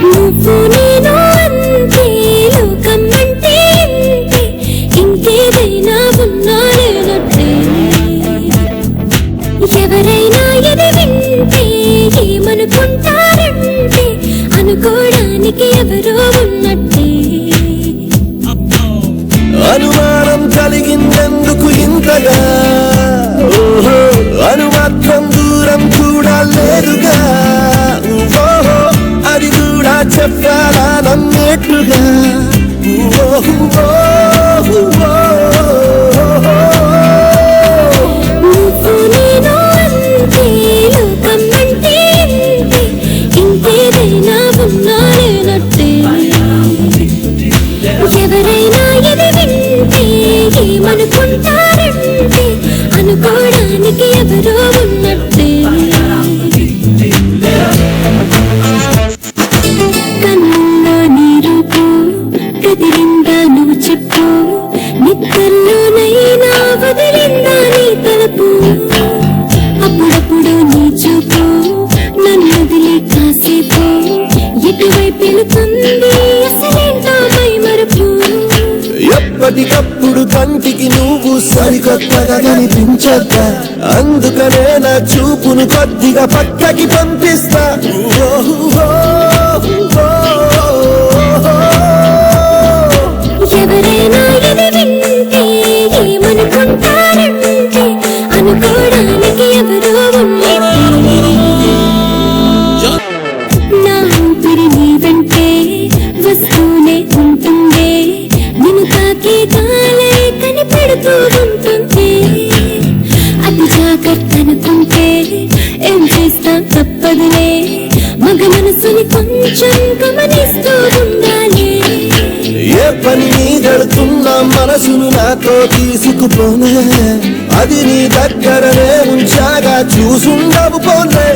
నువ్వు నేను అంతే, లోకం అంటే ఇంతే, ఇంకేదైనా ఉన్నా లేనట్టే. ఎవరైనా ఇది వింటే ఏమనుకుంటారంటే, అనుకోవడానికి ఎవరో ఉన్నట్టే. అనుమానం కలిగిందెందుకు ఇంతగా, ఓహో అనుమాత్రం దూరం కూడా లేదుగా, ఓహో అది కూడా చెప్పాలా నమ్మేట్లుగా. నువ్వు నేను అంతే, లోకం అంటే ఇంతే, ఇంకేదైనా ఉన్నా లేనట్టే. ఎవరైనా ఇది వింటే ఏమనుకుంటారంటే, అనుకోవడానికి ఎవరో ఉన్నట్టే. కన్నుల్లో నీ రూపు కదిలిందా నువ్వు చెప్పు, నిద్రలోనైనా వదిలిందా నీ తలపు. అప్పుడప్పుడు నీ చూపు నన్ను వదిలి కాసేపు ఎటువైపు వెళుతుంది అసలేంటో మైమరుపు. ఎప్పటికప్పుడు కంటికి నువ్వు సరికొత్తగా కనిపించద్దా, అందుకనే నా చూపును కొద్దిగా పక్కకి పంపిస్తా. ఎవరైనా ఇది వింటే ఏమనుకుంటారంటే, అనుకోవడానికి ఎవరో ఉన్నట్టే. నా ఊపిరి నీ వెంటే వస్తూనే ఉంటుంది, నిన్ను తాకే గాలే కనిపెడుతూ ఉంటుంది. అతి జాగ్రత్త అనుకుంటే ఏం చేస్తా తప్పదులే, మగ మనసుని కొంచెం గమనిస్తూ ఉండాలి. ఏ పని మీదడుతున్నా మనసును నాతో తీసుకుపోనే, అది నీ దగ్గరనే ఉంచాగా చూసుండవు పోలే.